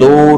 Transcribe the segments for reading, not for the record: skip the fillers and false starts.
2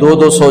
200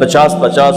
50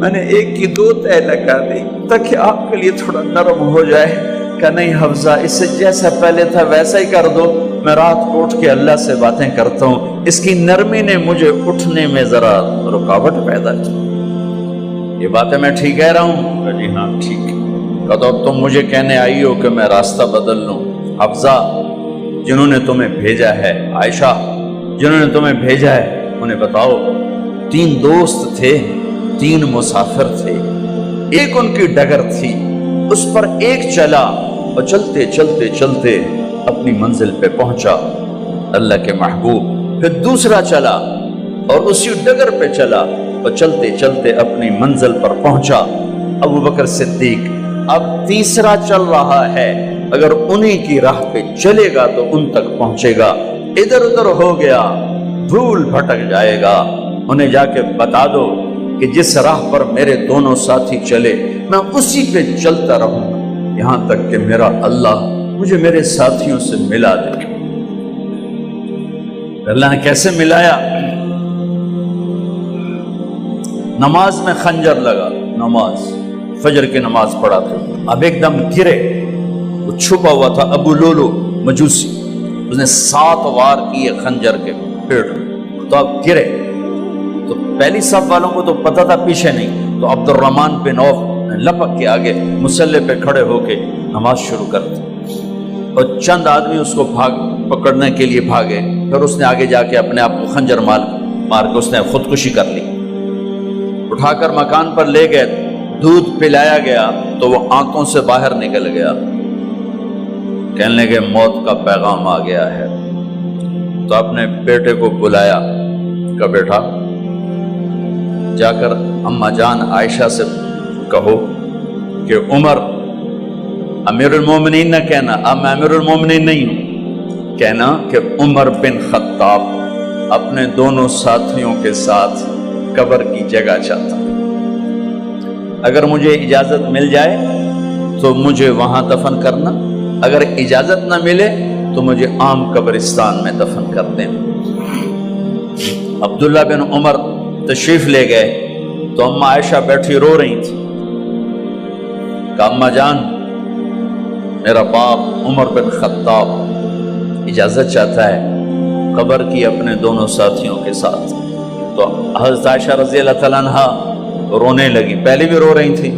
میں نے ایک کی 2 تہ لگا دی تاکہ آپ کے لیے تھوڑا نرم ہو جائے. کہ نہیں حفظہ، اسے جیسا پہلے تھا ویسا ہی کر دو، میں رات کو اٹھ کے اللہ سے باتیں کرتا ہوں. اس کی نرمی نے مجھے اٹھنے میں ذرا رکاوٹ پیدا کی. یہ باتیں میں ٹھیک کہہ رہا ہوں؟ کہ جی ہاں ٹھیک. کہ تو اب تم مجھے کہنے آئی ہو کہ میں راستہ بدل لوں. حفظہ، جنہوں نے تمہیں بھیجا ہے، عائشہ جنہوں نے تمہیں بھیجا ہے، انہیں بتاؤ 3 دوست تھے، 3 مسافر تھے، ایک ان کی ڈگر تھی، اس پر ایک چلا اور چلتے چلتے چلتے اپنی منزل پہ پہنچا اللہ کے محبوب. پھر دوسرا چلا اور اسی ڈگر پہ چلا اور چلتے چلتے اپنی منزل پر پہنچا ابو بکر صدیق. اب تیسرا چل رہا ہے، اگر انہی کی راہ پہ چلے گا تو ان تک پہنچے گا، ادھر ادھر ہو گیا بھول بھٹک جائے گا. انہیں جا کے بتا دو کہ جس راہ پر میرے دونوں ساتھی چلے میں اسی پہ چلتا رہوں یہاں تک کہ میرا اللہ مجھے میرے ساتھیوں سے ملا دے. اللہ نے کیسے ملایا؟ نماز میں خنجر لگا، نماز فجر کی نماز پڑھا تھا. اب ایک دم گرے، وہ چھپا ہوا تھا ابو لولو مجوسی، اس نے 7 وار کیے خنجر کے پیڑ. تو اب گرے تو پہلی صف والوں کو تو پتہ تھا، پیچھے نہیں. تو عبد الرحمن بن عوف لپک کے آگے مصلی پہ کھڑے ہو کے نماز شروع کر دی اور چند آدمی اس کو پکڑنے کے لیے بھاگے. پھر اس نے آگے جا کے اپنے آپ کو خنجر مار کے اس نے خودکشی کر لی. اٹھا کر مکان پر لے گئے، دودھ پلایا گیا تو وہ آنتوں سے باہر نکل گیا. کہنے لگے موت کا پیغام آ گیا ہے. تو اپنے بیٹے کو بلایا کہ بیٹا جا کر اماں جان عائشہ سے کہو کہ عمر امیر المومنین نہ کہنا، اب میں امیر المومنین نہیں ہوں، کہنا کہ عمر بن خطاب اپنے دونوں ساتھیوں کے ساتھ قبر کی جگہ چاہتا. اگر مجھے اجازت مل جائے تو مجھے وہاں دفن کرنا، اگر اجازت نہ ملے تو مجھے عام قبرستان میں دفن کر دیں. عبداللہ بن عمر تشریف لے گئے تو اماں عائشہ بیٹھی رو رہی تھی. کہ اماں جان میرا باپ عمر بن خطاب اجازت چاہتا ہے قبر کی اپنے دونوں ساتھیوں کے ساتھ. تو حضرت عائشہ رضی اللہ تعالیٰ عنہا رونے لگی، پہلے بھی رو رہی تھی.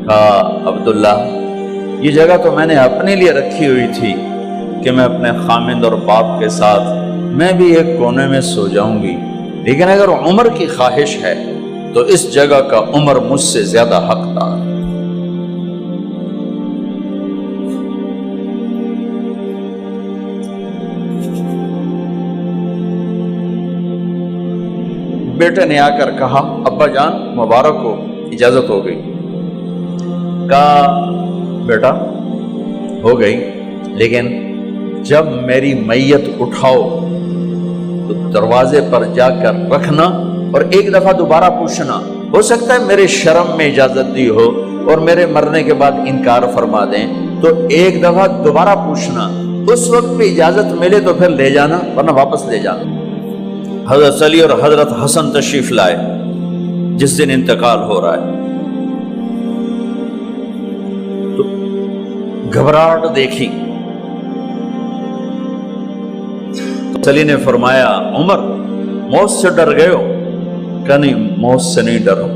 کہا عبداللہ یہ جگہ تو میں نے اپنے لیے رکھی ہوئی تھی کہ میں اپنے خامند اور باپ کے ساتھ میں بھی ایک کونے میں سو جاؤں گی، لیکن اگر عمر کی خواہش ہے تو اس جگہ کا عمر مجھ سے زیادہ حقدار. بیٹے نے آ کر کہا ابا جان مبارک ہو، اجازت ہو گئی. کہا بیٹا ہو گئی، لیکن جب میری میت اٹھاؤ تو دروازے پر جا کر رکھنا اور ایک دفعہ دوبارہ پوچھنا. ہو سکتا ہے میرے شرم میں اجازت دی ہو اور میرے مرنے کے بعد انکار فرما دیں، تو ایک دفعہ دوبارہ پوچھنا، اس وقت پہ اجازت ملے تو پھر لے جانا ورنہ واپس لے جانا. حضرت علی اور حضرت حسن تشریف لائے جس دن انتقال ہو رہا ہے. تو گھبراہٹ دیکھی. علی نے فرمایا عمر موت سے ڈر گئے ہو؟ کہ نہیں موت سے نہیں ڈرو،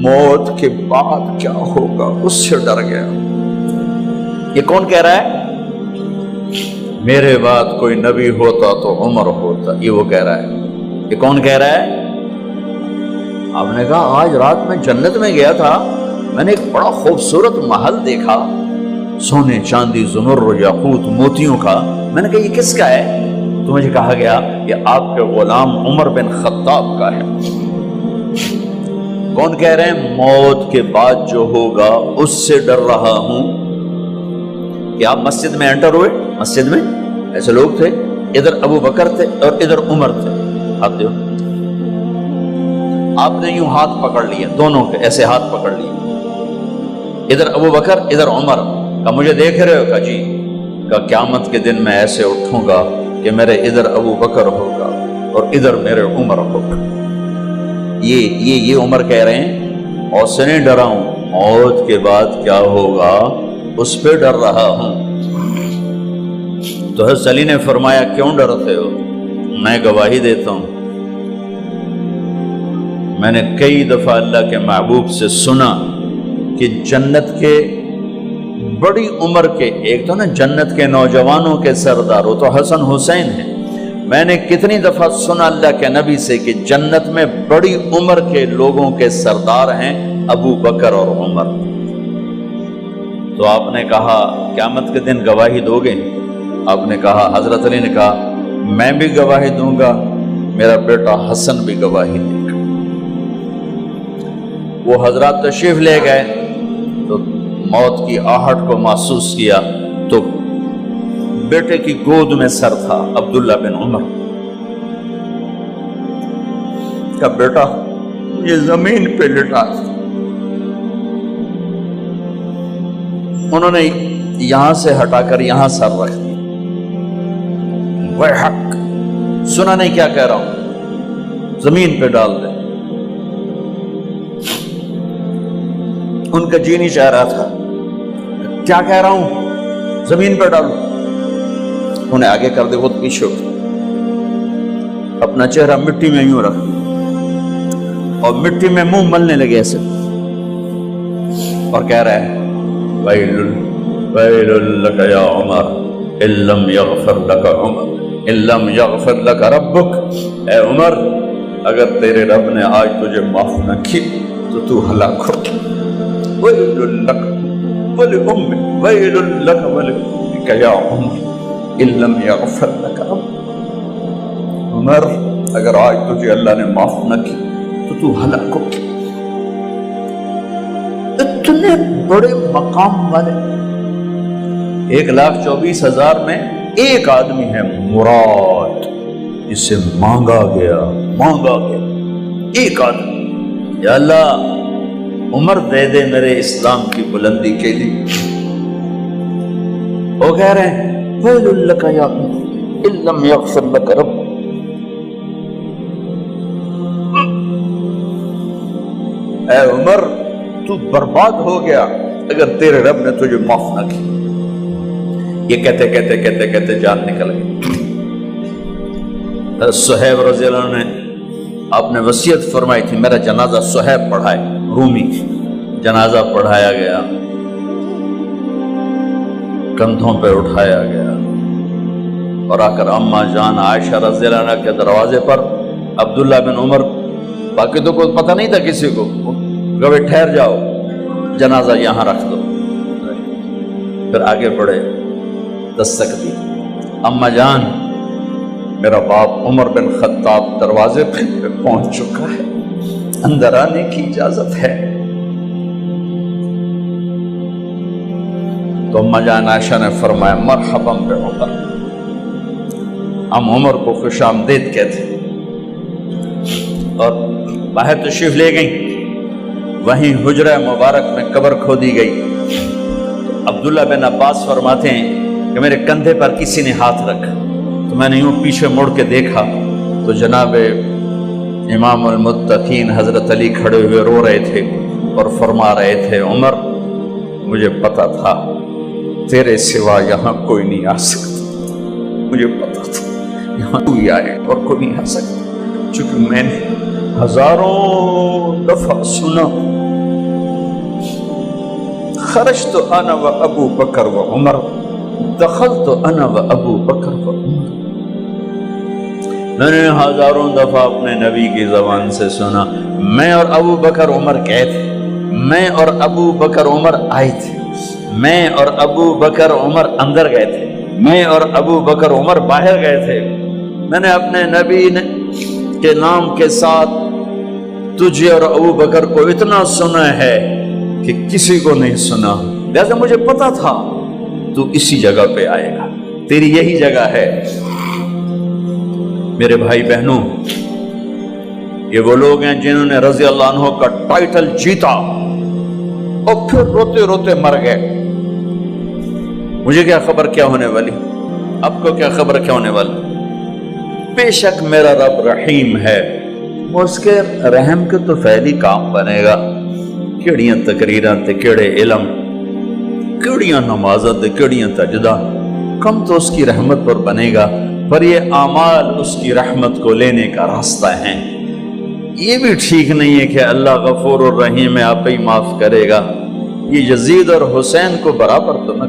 موت کے بعد کیا ہوگا اس سے ڈر گیا. یہ کون کہہ رہا ہے؟ میرے بعد کوئی نبی ہوتا تو عمر ہوتا، یہ وہ کہہ رہا ہے. یہ کون کہہ رہا ہے؟ آپ نے کہا آج رات میں جنت میں گیا تھا، میں نے ایک بڑا خوبصورت محل دیکھا، سونے چاندی زمرد یاقوت موتیوں کا. میں نے کہا یہ کس کا ہے؟ تو مجھے کہا گیا یہ آپ کے غلام عمر بن خطاب کا ہے. کون کہہ رہے ہیں؟ موت کے بعد جو ہوگا اس سے ڈر رہا ہوں. کہ آپ مسجد میں انٹر ہوئے، مسجد میں ایسے لوگ تھے، ادھر ابو بکر تھے اور ادھر عمر تھے. ہاتھ دیو. آپ نے یوں ہاتھ پکڑ لیے، دونوں کے ایسے ہاتھ پکڑ لیے، ادھر ابو بکر ادھر عمر. کہا مجھے دیکھ رہے ہو؟ کہا جی. کہا قیامت کے دن میں ایسے اٹھوں گا کہ میرے ادھر ابو بکر ہوگا اور ادھر میرے عمر ہوگا. یہ عمر کہہ رہے ہیں اور سے نہیں ڈرا ہوں، موت کے بعد کیا ہوگا اس پہ ڈر رہا ہوں۔ تو حضرت علی نے فرمایا کیوں ڈرتے ہو؟ میں گواہی دیتا ہوں، میں نے کئی دفعہ اللہ کے محبوب سے سنا کہ جنت کے بڑی عمر کے، ایک تو نا جنت کے نوجوانوں کے سردار، وہ تو حسن حسین ہیں، میں نے کتنی دفعہ سنا اللہ کے نبی سے کہ جنت میں بڑی عمر کے لوگوں کے سردار ہیں ابو بکر اور عمر۔ تو آپ نے کہا قیامت کے دن گواہی دو گے؟ آپ نے کہا، حضرت علی نے کہا میں بھی گواہی دوں گا، میرا بیٹا حسن بھی گواہی دے گا۔ وہ حضرات تشریف لے گئے تو موت کی آہٹ کو محسوس کیا تو بیٹے کی گود میں سر تھا عبداللہ بن عمر کا، بیٹا یہ زمین پہ لٹا۔ انہوں نے یہاں سے ہٹا کر یہاں سر رکھ دیا۔ وہ حق سنا نہیں کیا کہہ رہا ہوں، زمین پہ ڈال دے۔ ان کا جی نہیں چاہ رہا تھا، کیا کہہ رہا ہوں، زمین پہ ڈالو۔ انہیں آگے کر دے، خود پیچھے اپنا چہرہ مٹی میں یوں رکھ اور مٹی میں منہ ملنے لگے ایسے، اور کہہ رہا ہے ویل لک یا عمر ان لم یغفر لک عمر ان لم یغفر لک ربک، اے عمر اگر تیرے رب نے آج تجھے معاف نہ کی تو تو ہلاک ہو۔ ویل لک ولأمک ویل لک ولأمک یا عمر ان لم یغفر لک ربک، عمر اگر آج تجھے اللہ نے معاف نہ کی تو تو ہلاک ہو۔ اتنے بڑے مقام والے 1,24,000 میں ایک آدمی ہے مراد، جسے مانگا گیا ایک آدمی، یا اللہ عمر دے دے میرے اسلام کی بلندی کے لیے۔ وہ کہہ رہے ہیں ویل لک یا عمر ان لم یغفر لک رب، اے عمر تو برباد ہو گیا اگر تیرے رب نے تجھے معاف نہ کی۔ یہ کہتے کہتے جان نکل گئی۔ صہیب رضی اللہ عنہ نے آپ نے وصیت فرمائی تھی میرا جنازہ صہیب پڑھائے، رومی جنازہ پڑھایا گیا، کندھوں پہ اٹھایا گیا، اور آ کر اماں جان عائشہ رضی اللہ عنہ کے دروازے پر عبداللہ بن عمر، باقی تو کوئی پتہ نہیں تھا کسی کو، کبھی ٹھہر جاؤ جنازہ یہاں رکھ دو، پھر آگے بڑھے، دستک دی، اماں جان میرا باپ عمر بن خطاب دروازے پہ پہنچ چکا ہے، اندر آنے کی اجازت ہے۔ تو اماں جان عائشہ نے فرمایا مرحبا بعمر، ہم عمر کو خوش آمدید کہتے، اور باہر تشریف لے گئیں۔ وہیں حجرہ مبارک میں قبر کھودی گئی۔ عبداللہ بن عباس فرماتے ہیں کہ میرے کندھے پر کسی نے ہاتھ رکھا تو میں نے یوں پیچھے مڑ کے دیکھا تو جناب امام المتقین حضرت علی کھڑے ہوئے رو رہے تھے اور فرما رہے تھے عمر مجھے پتا تھا تیرے سوا یہاں کوئی نہیں آ سکتا، مجھے پتا تھا یہاں کوئی آئے اور کوئی نہیں آ سکتا، چونکہ میں نے ہزاروں دفعہ سنا خرجت انا و ابو بکر و عمر دخلت انا و ابو بکر و عمر، میں نے ہزاروں دفعہ اپنے نبی کی زبان سے سنا میں اور ابو بکر عمر گئے تھے، میں اور ابو بکر عمر آئے تھے، میں اور ابو بکر عمر اندر گئے تھے، میں اور ابو بکر عمر باہر گئے تھے، میں نے اپنے نبی کے نام کے ساتھ تجھے اور ابو بکر کو اتنا سنا ہے کہ کسی کو نہیں سنا، لہذا مجھے پتا تھا تو اسی جگہ پہ آئے گا، تیری یہی جگہ ہے۔ میرے بھائی بہنوں، یہ وہ لوگ ہیں جنہوں نے رضی اللہ عنہ کا ٹائٹل جیتا اور پھر روتے روتے مر گئے۔ مجھے کیا خبر کیا ہونے والی، آپ کو کیا خبر کیا ہونے والی؟ بے شک میرا رب رحیم ہے، اس کے رحم کے تو فعلی کام بنے گا، کیڑیاں تقریراں تے کیڑے علم، کیڑیاں نمازاں تے کیڑیاں تجدہ، کم تو اس کی رحمت پر بنے گا، پر یہ اعمال اس کی رحمت کو لینے کا راستہ ہیں۔ یہ بھی ٹھیک نہیں ہے کہ اللہ غفور الرحیم ہے، آپ ہی معاف کرے گا، یہ یزید اور حسین کو برابر تو نہ